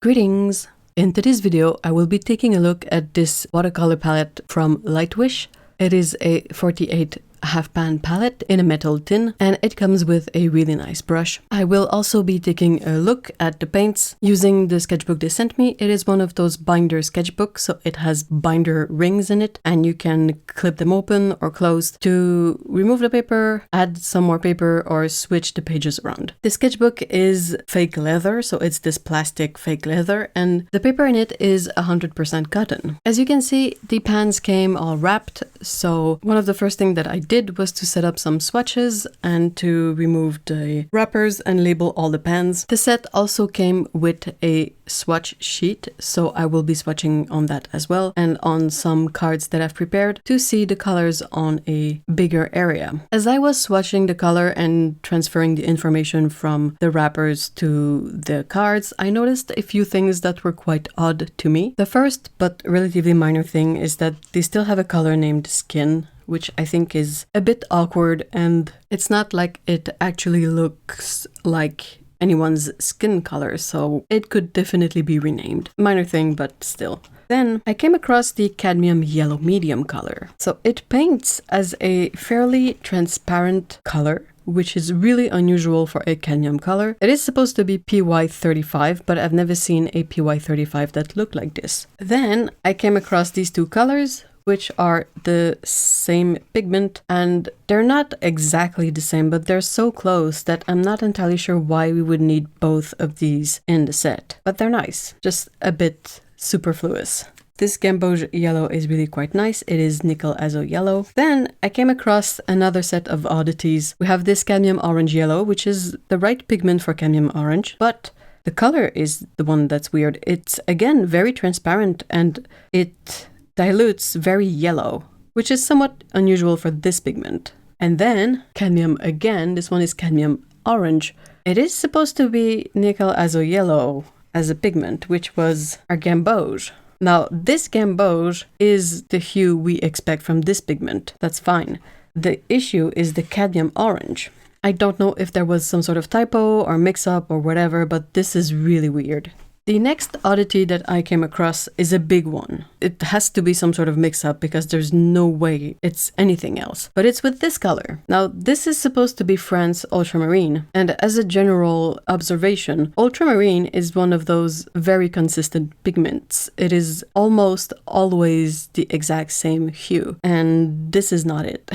Greetings! In today's video, I will be taking a look at this watercolor palette from LIGHTWISH. It is a 48 half pan palette in a metal tin, and it comes with a really nice brush. I will also be taking a look at the paints using the sketchbook they sent me. It is one of those binder sketchbooks, so it has binder rings in it, and you can clip them open or closed to remove the paper, add some more paper, or switch the pages around. The sketchbook is fake leather, so it's this plastic fake leather, and the paper in it is 100% cotton. As you can see, the pans came all wrapped, so one of the first things that I did was to set up some swatches and to remove the wrappers and label all the pans. The set also came with a swatch sheet, so I will be swatching on that as well, and on some cards that I've prepared to see the colors on a bigger area. As I was swatching the color and transferring the information from the wrappers to the cards, I noticed a few things that were quite odd to me. The first but relatively minor thing is that they still have a color named Skin, which I think is a bit awkward, and it's not like it actually looks like anyone's skin color, so it could definitely be renamed. Minor thing, but still. Then I came across the cadmium yellow medium color. So it paints as a fairly transparent color, which is really unusual for a cadmium color. It is supposed to be PY35, but I've never seen a PY35 that looked like this. Then I came across these two colors, which are the same pigment, and they're not exactly the same, but they're so close that I'm not entirely sure why we would need both of these in the set. But they're nice, just a bit superfluous. This gamboge yellow is really quite nice. It is nickel azo yellow. Then I came across another set of oddities. We have this cadmium orange yellow, which is the right pigment for cadmium orange, but the color is the one that's weird. It's again very transparent, and it dilutes very yellow, which is somewhat unusual for this pigment. And then cadmium again, this one is cadmium orange. It is supposed to be nickel azo yellow as a pigment, which was our gamboge. Now this gamboge is the hue we expect from this pigment. That's fine. The issue is the cadmium orange. I don't know if there was some sort of typo or mix-up or whatever, but this is really weird. The next oddity that I came across is a big one. It has to be some sort of mix-up because there's no way it's anything else. But it's with this color. Now, this is supposed to be France ultramarine. And as a general observation, ultramarine is one of those very consistent pigments. It is almost always the exact same hue. And this is not it.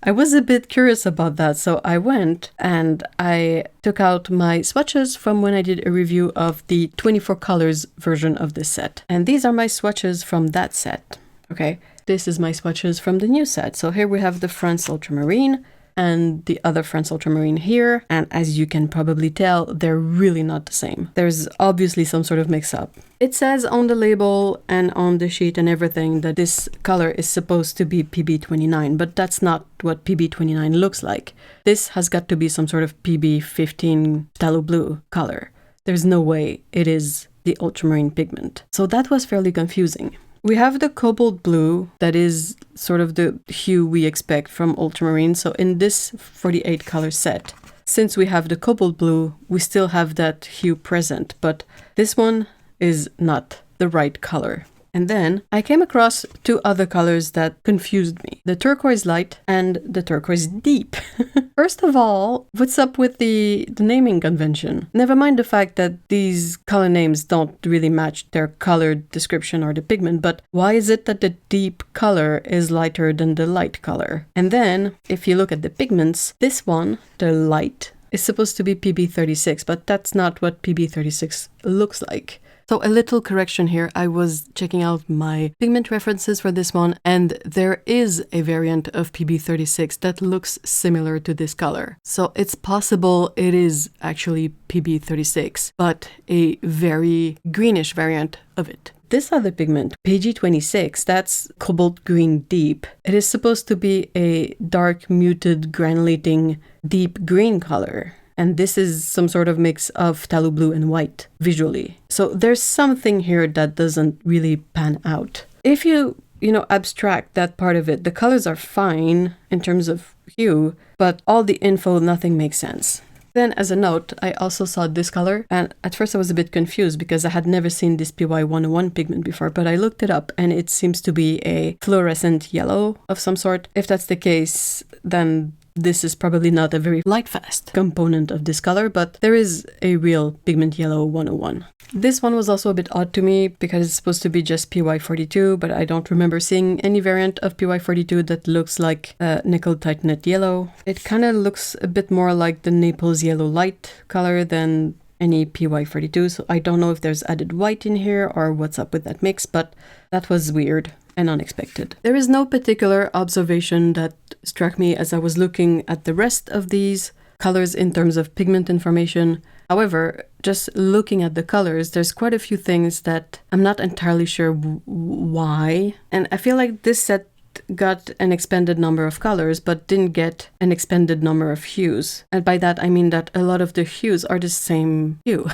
I was a bit curious about that, so I went and I took out my swatches from when I did a review of the 24 colors version of this set. And these are my swatches from that set. Okay, this is my swatches from the new set. So here we have the France Ultramarine and the other France Ultramarine here. And as you can probably tell, they're really not the same. There's obviously some sort of mix-up. It says on the label and on the sheet and everything that this color is supposed to be PB29, but that's not what PB29 looks like. This has got to be some sort of PB15 phthalo blue color. There's no way it is the ultramarine pigment. So that was fairly confusing. We have the cobalt blue that is sort of the hue we expect from ultramarine. So in this 48 color set, since we have the cobalt blue, we still have that hue present, but this one is not the right color. And then I came across two other colors that confused me. The turquoise light and the turquoise deep. First of all, what's up with the naming convention? Never mind the fact that these color names don't really match their color description or the pigment, but why is it that the deep color is lighter than the light color? And then, if you look at the pigments, this one, the light, is supposed to be PB36, but that's not what PB36 looks like. So a little correction here, I was checking out my pigment references for this one, and there is a variant of PB36 that looks similar to this color. So it's possible it is actually PB36, but a very greenish variant of it. This other pigment, PG26, that's cobalt green deep. It is supposed to be a dark muted granulating deep green color. And this is some sort of mix of phthalo blue and white visually. So there's something here that doesn't really pan out. If you abstract that part of it, the colors are fine in terms of hue, but all the info, nothing makes sense. Then as a note, I also saw this color, and at first I was a bit confused because I had never seen this PY101 pigment before, but I looked it up and it seems to be a fluorescent yellow of some sort. If that's the case, then this is probably not a very light fast component of this color, but there is a real pigment yellow 101. This one was also a bit odd to me because it's supposed to be just PY42, but I don't remember seeing any variant of PY42 that looks like nickel titanate yellow. It kind of looks a bit more like the Naples yellow light color than any PY42, so I don't know if there's added white in here or what's up with that mix, but that was weird and unexpected. There is no particular observation that struck me as I was looking at the rest of these colors in terms of pigment information. However, just looking at the colors, there's quite a few things that I'm not entirely sure why. And I feel like this set got an expanded number of colors but didn't get an expanded number of hues. And by that I mean that a lot of the hues are the same hue.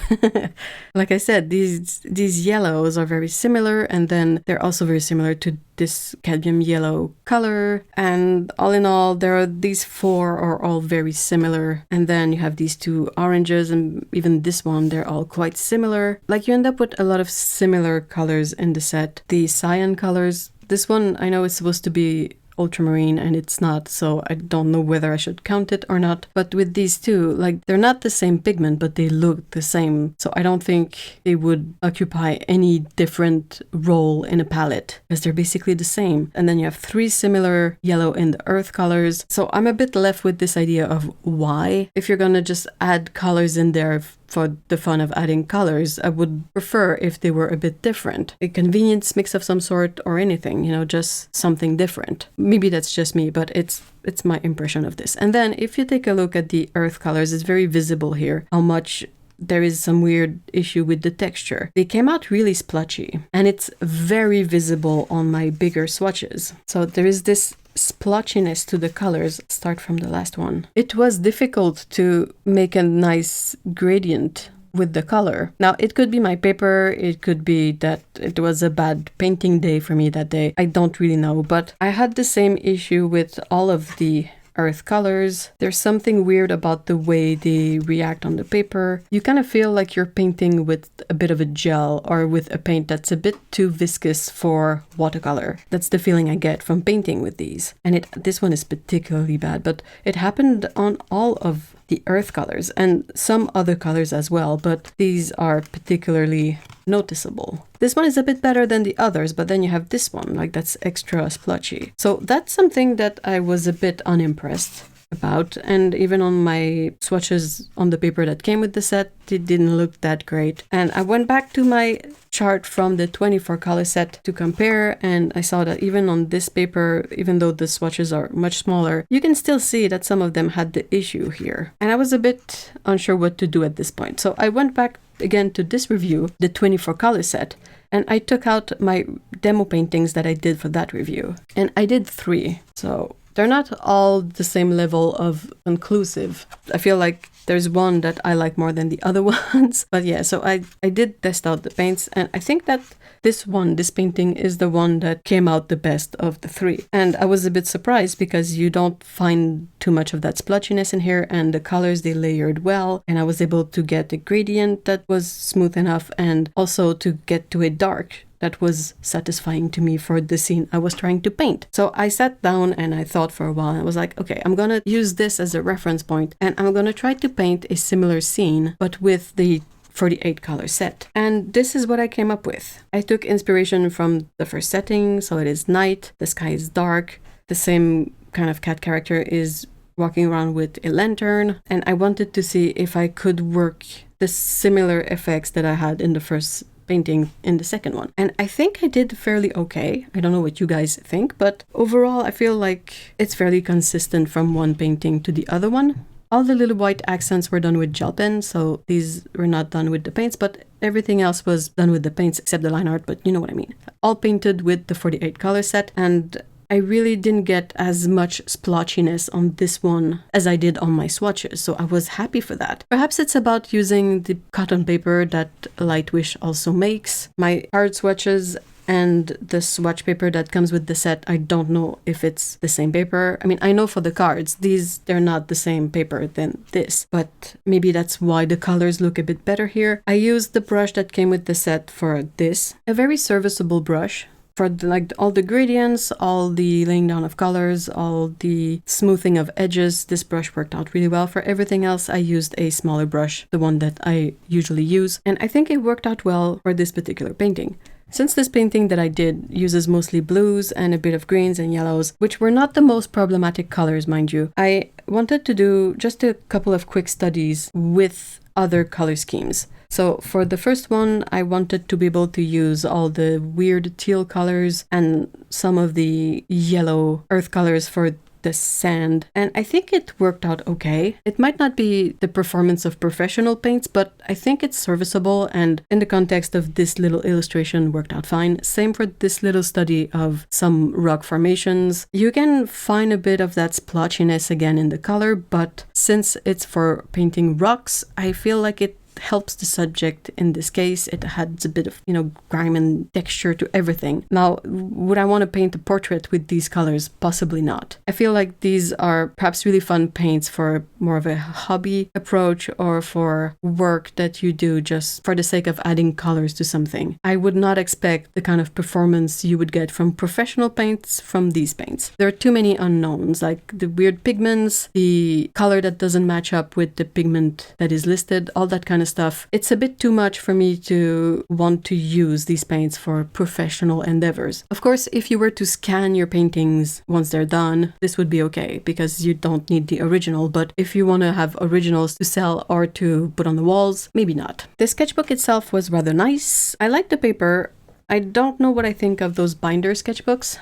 Like I said, these yellows are very similar, and then they're also very similar to this cadmium yellow color, and all in all there are these four are all very similar, and then you have these two oranges and even this one, they're all quite similar. Like you end up with a lot of similar colors in the set. The cyan colors, this one I know it's supposed to be ultramarine and it's not, so I don't know whether I should count it or not. But with these two, like, they're not the same pigment, but they look the same, so I don't think they would occupy any different role in a palette because they're basically the same. And then you have three similar yellow in the earth colors, so I'm a bit left with this idea of why. If you're gonna just add colors in there for the fun of adding colors, I would prefer if they were a bit different. A convenience mix of some sort or anything, you know, just something different. Maybe that's just me, but it's my impression of this. And then if you take a look at the earth colors, it's very visible here how much there is some weird issue with the texture. They came out really splotchy, and it's very visible on my bigger swatches. So there is this splotchiness to the colors. Start from the last one. It was difficult to make a nice gradient with the color. Now, it could be my paper, it could be that it was a bad painting day for me that day. I don't really know, but I had the same issue with all of the earth colors. There's something weird about the way they react on the paper. You kind of feel like you're painting with a bit of a gel or with a paint that's a bit too viscous for watercolor. That's the feeling I get from painting with these. And this one is particularly bad, but it happened on all of the earth colors and some other colors as well, but these are particularly noticeable. This one is a bit better than the others, but then you have this one, like, that's extra splotchy. So that's something that I was a bit unimpressed about, and even on my swatches on the paper that came with the set, it didn't look that great. And I went back to my chart from the 24 color set to compare, and I saw that even on this paper, even though the swatches are much smaller, you can still see that some of them had the issue here. And I was a bit unsure what to do at this point. So I went back again to this review, the 24 color set, and I took out my demo paintings that I did for that review. And I did 3. So they're not all the same level of conclusive. I feel like there's one that I like more than the other ones. But yeah, so I did test out the paints, and I think that this painting is the one that came out the best of the 3. And I was a bit surprised because you don't find too much of that splotchiness in here, and the colors, they layered well, and I was able to get a gradient that was smooth enough, and also to get to a dark that was satisfying to me for the scene I was trying to paint. So I sat down and I thought for a while, and I was like, okay, I'm gonna use this as a reference point, and I'm gonna try to paint a similar scene, but with the 48 color set. And this is what I came up with. I took inspiration from the first setting, so it is night, the sky is dark, the same kind of cat character is walking around with a lantern, and I wanted to see if I could work the similar effects that I had in the first painting in the second one. And I think I did fairly okay. I don't know what you guys think, but overall I feel like it's fairly consistent from one painting to the other one. All the little white accents were done with gel pen, so these were not done with the paints, but everything else was done with the paints except the line art, but you know what I mean. All painted with the 48 color set, and I really didn't get as much splotchiness on this one as I did on my swatches, so I was happy for that. Perhaps it's about using the cotton paper that LIGHTWISH also makes. My hard swatches, and the swatch paper that comes with the set, I don't know if it's the same paper. I mean, I know for the cards, they're not the same paper than this, but maybe that's why the colors look a bit better here. I used the brush that came with the set for this, a very serviceable brush. For all the gradients, all the laying down of colors, all the smoothing of edges, this brush worked out really well. For everything else, I used a smaller brush, the one that I usually use, and I think it worked out well for this particular painting. Since this painting that I did uses mostly blues and a bit of greens and yellows, which were not the most problematic colors, mind you, I wanted to do just a couple of quick studies with other color schemes. So for the first one, I wanted to be able to use all the weird teal colors and some of the yellow earth colors for the sand, and I think it worked out okay. It might not be the performance of professional paints, but I think it's serviceable, and in the context of this little illustration worked out fine. Same for this little study of some rock formations. You can find a bit of that splotchiness again in the color, but since it's for painting rocks, I feel like it helps the subject in this case. It adds a bit of, grime and texture to everything. Now, would I want to paint a portrait with these colors? Possibly not. I feel like these are perhaps really fun paints for more of a hobby approach or for work that you do just for the sake of adding colors to something. I would not expect the kind of performance you would get from professional paints from these paints. There are too many unknowns, like the weird pigments, the color that doesn't match up with the pigment that is listed, all that kind of stuff. It's a bit too much for me to want to use these paints for professional endeavors. Of course, if you were to scan your paintings once they're done, this would be okay because you don't need the original, but if you want to have originals to sell or to put on the walls, maybe not. The sketchbook itself was rather nice. I like the paper. I don't know what I think of those binder sketchbooks.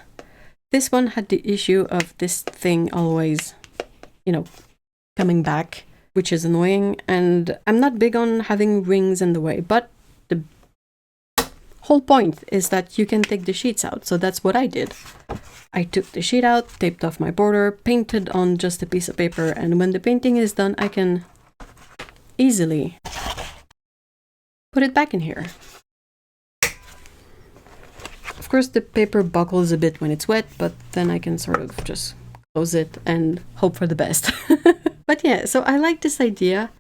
This one had the issue of this thing always, coming back, which is annoying, and I'm not big on having rings in the way, but the whole point is that you can take the sheets out, so that's what I did. I took the sheet out, taped off my border, painted on just a piece of paper, and when the painting is done, I can easily put it back in here. Of course, the paper buckles a bit when it's wet, but then I can sort of just close it and hope for the best. But yeah, so I like this idea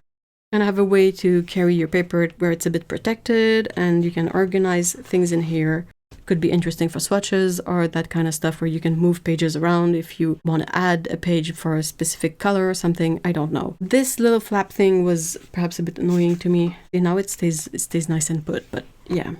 and have a way to carry your paper where it's a bit protected and you can organize things in here. Could be interesting for swatches or that kind of stuff where you can move pages around if you want to add a page for a specific color or something. I don't know. This little flap thing was perhaps a bit annoying to me. Now it stays nice and put, but yeah.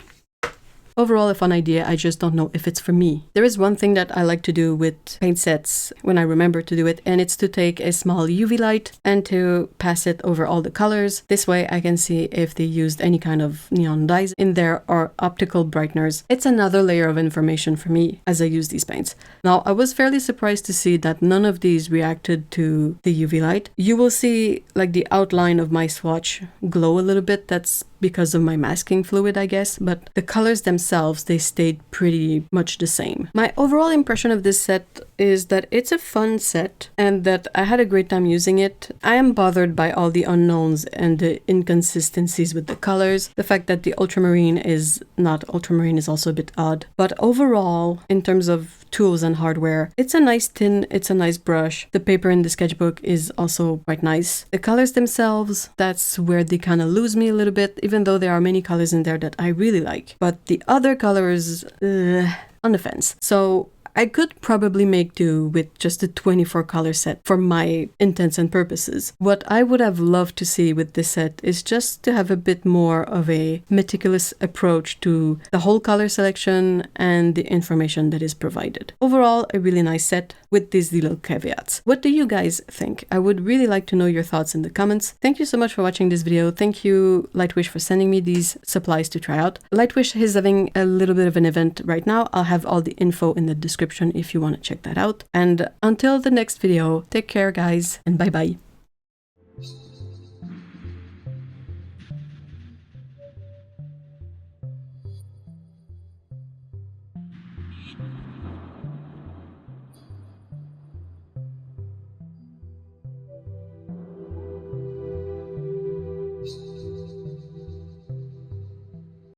Overall, a fun idea, I just don't know if it's for me. There is one thing that I like to do with paint sets when I remember to do it, and it's to take a small UV light and to pass it over all the colors. This way I can see if they used any kind of neon dyes in there or optical brighteners. It's another layer of information for me as I use these paints. Now, I was fairly surprised to see that none of these reacted to the UV light. You will see like the outline of my swatch glow a little bit. That's because of my masking fluid, I guess, but the colors themselves, they stayed pretty much the same. My overall impression of this set is that it's a fun set and that I had a great time using it. I am bothered by all the unknowns and the inconsistencies with the colors. The fact that the ultramarine is not ultramarine is also a bit odd, but overall, in terms of tools and hardware, it's a nice tin, it's a nice brush. The paper in the sketchbook is also quite nice. The colors themselves, that's where they kind of lose me a little bit, even though there are many colors in there that I really like. But the other colors, on the fence. So I could probably make do with just a 24 color set for my intents and purposes. What I would have loved to see with this set is just to have a bit more of a meticulous approach to the whole color selection and the information that is provided. Overall, a really nice set with these little caveats. What do you guys think? I would really like to know your thoughts in the comments. Thank you so much for watching this video. Thank you, Lightwish, for sending me these supplies to try out. Lightwish is having a little bit of an event right now. I'll have all the info in the description if you want to check that out. And until the next video, take care, guys, and bye-bye.